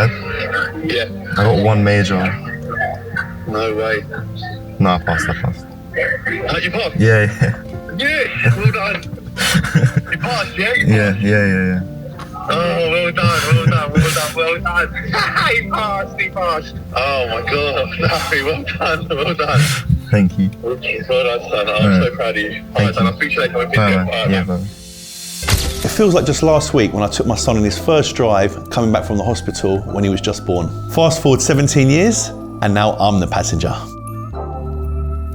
bad? Yeah. I got one major. No way. No, I passed. You passed? Yeah. Yeah, well done. You passed, yeah? You passed. Yeah. Oh, well done. He passed. Oh my God, no, well done. Thank you. Well done, son. I'm so proud of you. Alright, son, I'll speak to you later. Yeah, brother. It feels like just last week when I took my son on his first drive coming back from the hospital when he was just born. Fast forward 17 years and now I'm the passenger.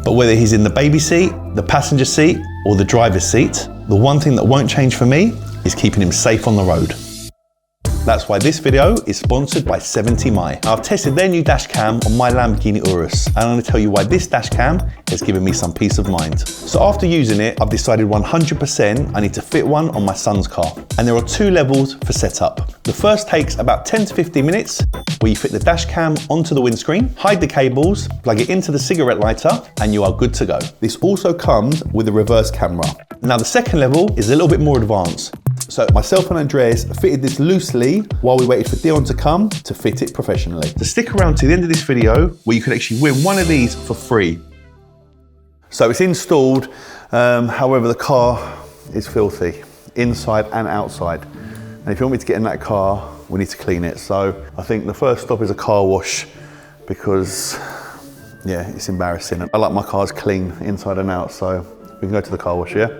But whether he's in the baby seat, the passenger seat or the driver's seat, the one thing that won't change for me is keeping him safe on the road. That's why this video is sponsored by A810. I've tested their new dash cam on my Lamborghini Urus, and I'm going to tell you why this dash cam has given me some peace of mind. So after using it, I've decided 100% I need to fit one on my son's car. And there are 2 levels for setup. The first takes about 10 to 15 minutes, where you fit the dash cam onto the windscreen, hide the cables, plug it into the cigarette lighter, and you are good to go. This also comes with a reverse camera. Now the second level is a little bit more advanced. So myself and Andreas fitted this loosely while we waited for Dion to come to fit it professionally. So stick around to the end of this video where you can actually win one of these for free. So it's installed, however the car is filthy, inside and outside. And if you want me to get in that car, we need to clean it. So I think the first stop is a car wash because, yeah, it's embarrassing. I like my cars clean inside and out, so we can go to the car wash, yeah?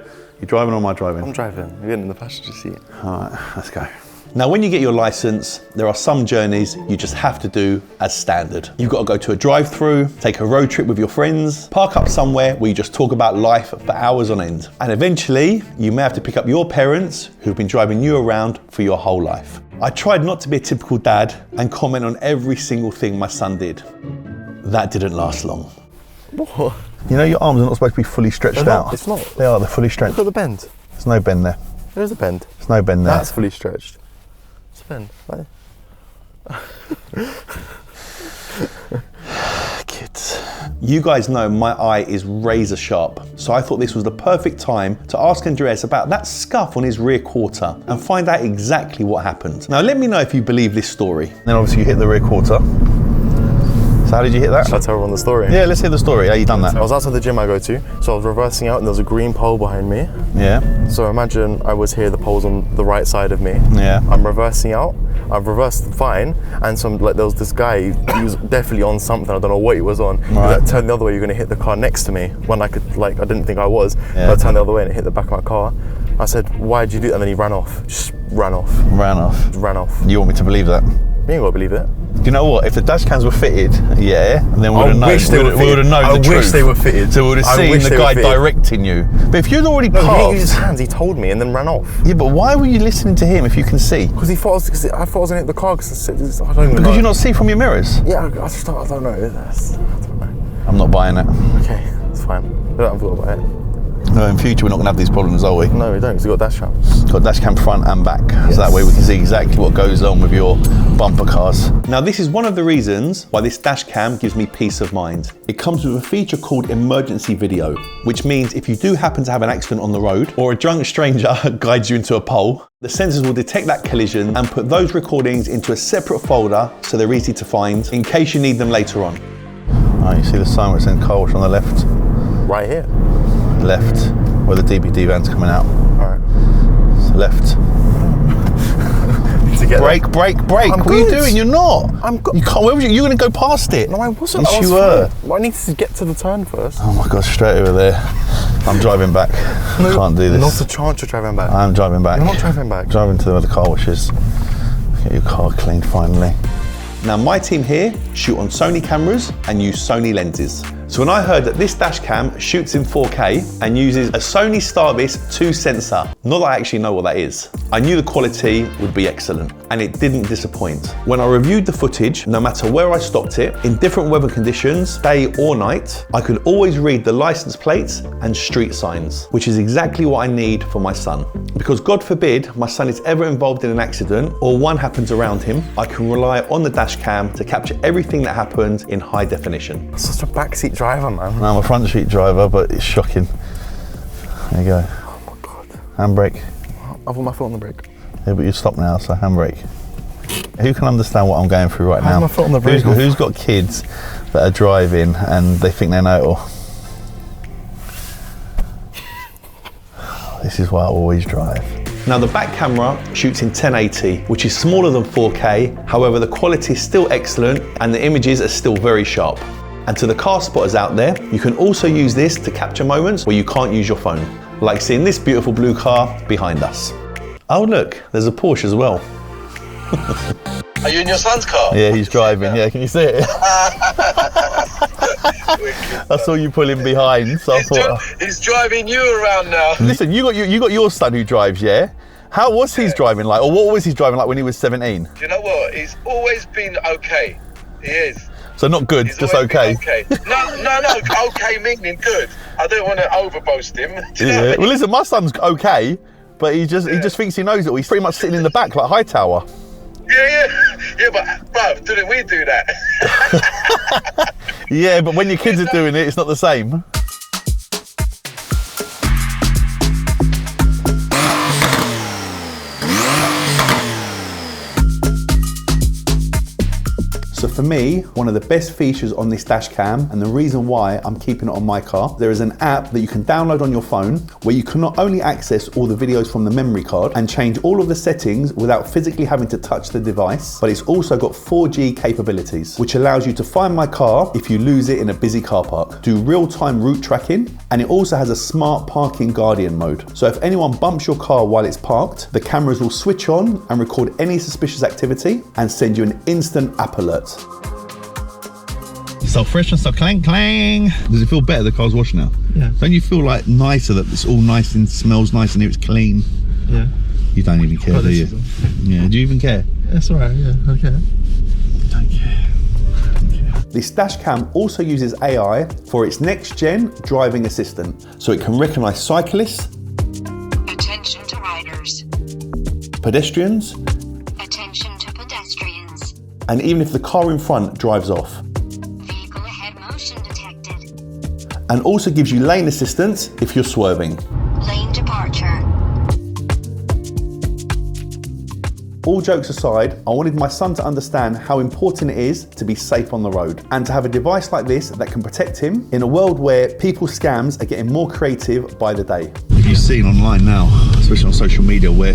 You driving or am I driving? I'm driving. You're getting in the passenger seat. All right, let's go. Now, when you get your license, there are some journeys you just have to do as standard. You've got to go to a drive-through, take a road trip with your friends, park up somewhere where you just talk about life for hours on end. And eventually, you may have to pick up your parents who've been driving you around for your whole life. I tried not to be a typical dad and comment on every single thing my son did. That didn't last long. What? You know your arms are not supposed to be fully stretched out. It's not. They are, they're fully stretched. Look at the bend. There's no bend there. There is a bend. There's no bend there. That's fully stretched. It's a bend. Right? Kids. You guys know my eye is razor sharp, so I thought this was the perfect time to ask Andreas about that scuff on his rear quarter and find out exactly what happened. Now let me know if you believe this story. Then obviously you hit the rear quarter. So how did you hit that? Shall I tell everyone the story? Yeah, let's hear the story. How you done that? I was outside the gym I go to, so I was reversing out and there was a green pole behind me. Yeah. So imagine I was here, the pole's on the right side of me. Yeah. I'm reversing out, I've reversed fine, and there was this guy, he was definitely on something, I don't know what he was on. Right. That turned the other way, you're gonna hit the car next to me, when I didn't think I was, Yeah. but I turned the other way and it hit the back of my car. I said, why did you do that? And then he ran off, just ran off. Ran off. Just ran off. You want me to believe that? You ain't gotta believe it. Do you know what? If the dash cams were fitted, yeah, then we would have known. We would have known the truth. I wish they were fitted. So we would have seen the guy directing you. But if you'd already No, he didn't use his passed, hands, he told me and then ran off. yeah, but why were you listening to him if you can see? Because I thought I was gonna hit the car because I don't even know. Because you not see from your mirrors? Yeah, I don't know. I don't know. I'm not buying it. Okay, it's fine. I don't have to worry about it. No, in future we're not going to have these problems, are we? No, we don't, because we've got dash cams. Got dash cam front and back, Yes. so that way we can see exactly what goes on with your bumper cars. Now this is one of the reasons why this dash cam gives me peace of mind. It comes with a feature called emergency video, which means if you do happen to have an accident on the road or a drunk stranger guides you into a pole, the sensors will detect that collision and put those recordings into a separate folder so they're easy to find in case you need them later on. Right, you see the sign where it's in car wash on the left? Right here. Left, where the DPD van's coming out. Alright. So left. Brake. What are you doing? You're not. I'm good. You can't. Where was you? You're going to go past it. No, I wasn't. Yes, you were. Well, I need to get to the turn first. Oh my God, straight over there. I'm driving back. I can't do this. Not a chance you're driving back. I'm driving back. You're not driving back. Driving to where the car wash is. Get your car cleaned finally. Now my team here shoot on Sony cameras and use Sony lenses. So when I heard that this dash cam shoots in 4K and uses a Sony Starvis 2 sensor, not that I actually know what that is, I knew the quality would be excellent, and it didn't disappoint. When I reviewed the footage, no matter where I stopped it, in different weather conditions, day or night, I could always read the license plates and street signs, which is exactly what I need for my son. Because God forbid my son is ever involved in an accident or one happens around him, I can rely on the dash cam to capture everything that happened in high definition. Such a backseat driver, man. Now I'm a front seat driver, but it's shocking. There you go. Oh my God. Handbrake. I've got my foot on the brake. Yeah, but you stop now, so handbrake. Who can understand what I'm going through right now? My foot on the brake. Who's got kids that are driving and they think they know it all? This is why I always drive. Now the back camera shoots in 1080, which is smaller than 4K. However, the quality is still excellent and the images are still very sharp. And to the car spotters out there, you can also use this to capture moments where you can't use your phone, like seeing this beautiful blue car behind us. Oh look, there's a Porsche as well. Are you in your son's car? Yeah, he's driving. Yeah, can you see it? I saw you pulling behind, so I thought. He's driving you around now. Listen, you got your son who drives, yeah? How was his driving like, or what was he driving like when he was 17? Do you know what? He's always been okay. He is. So not good, He's just always okay. been okay. No. Okay meaning good. I don't want to overboast him. Do you know what I Yeah. mean? Well, listen, my son's okay, but he just thinks he knows it all. He's pretty much sitting in the back like Hightower. Yeah, but bruv, didn't we do that? Yeah, but when your kids are doing it, it's not the same. So for me, one of the best features on this dash cam, and the reason why I'm keeping it on my car, there is an app that you can download on your phone where you can not only access all the videos from the memory card and change all of the settings without physically having to touch the device, but it's also got 4G capabilities, which allows you to find my car if you lose it in a busy car park, do real-time route tracking, and it also has a smart parking guardian mode. So if anyone bumps your car while it's parked, the cameras will switch on and record any suspicious activity and send you an instant app alert. So fresh and so clang clang. Does it feel better the car's washed now? Yeah. Don't you feel like nicer that it's all nice and smells nice and it's clean? Yeah. You don't even care, do you? Yeah, do you even care? That's alright, yeah, okay. Don't care. This dash cam also uses AI for its next gen driving assistant. So it can recognize cyclists, Attention to riders. pedestrians, Attention to pedestrians. and even if the car in front drives off. Vehicle ahead motion detected. And also gives you lane assistance if you're swerving. Lane departure. All jokes aside, I wanted my son to understand how important it is to be safe on the road and to have a device like this that can protect him in a world where people's scams are getting more creative by the day. Have you seen online now, especially on social media, where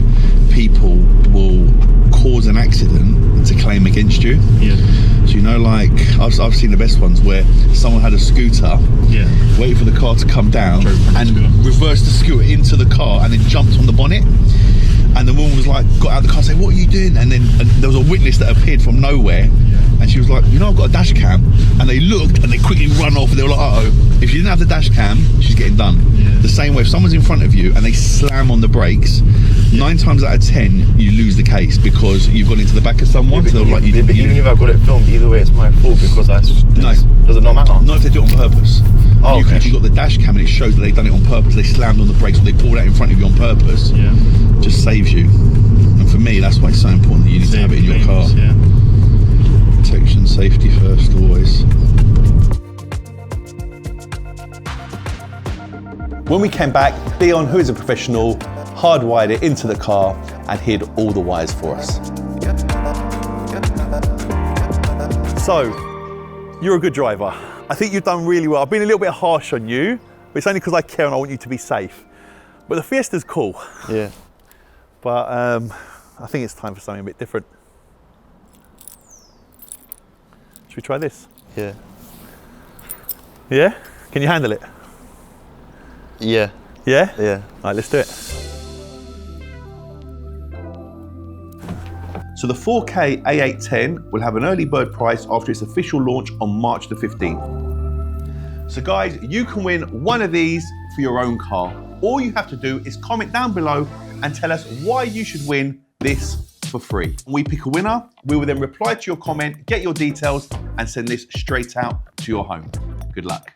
people will cause an accident to claim against you? Yeah. So you know, like I've seen the best ones where someone had a scooter, Yeah. waited for the car to come down and reversed the scooter into the car and then jumped on the bonnet. And the woman was like, got out of the car, saying, "What are you doing?" And then there was a witness that appeared from nowhere, and she was like, "You know, I've got a dash cam." And they looked and they quickly run off. And they were like, "Uh-oh, if she didn't have the dash cam, she's getting done." Yeah. The same way, if someone's in front of you and they slam on the brakes, 9 times out of 10 you lose the case because you've gone into the back of someone. But So like, even if I've got it filmed, either way it's my fault because No. Does it not matter? not if they do it on purpose. Oh, You can okay. actually got the dash cam and it shows that they've done it on purpose. They slammed on the brakes or they pulled out in front of you on purpose. Yeah. Just saves you. And for me, that's why it's so important that you need to have it in your car. Yeah. Protection, safety first, always. When we came back, Dion, who is a professional, hardwired it into the car and hid all the wires for us. So, you're a good driver. I think you've done really well. I've been a little bit harsh on you, but it's only because I care and I want you to be safe. But the Fiesta's cool. Yeah. But I think it's time for something a bit different. Should we try this? Yeah. Yeah? Can you handle it? Yeah. Yeah? Yeah. All right, let's do it. So the 4K A810 will have an early bird price after its official launch on March the 15th. So guys, you can win one of these for your own car. All you have to do is comment down below and tell us why you should win this for free. We pick a winner, we will then reply to your comment, get your details, and send this straight out to your home. Good luck.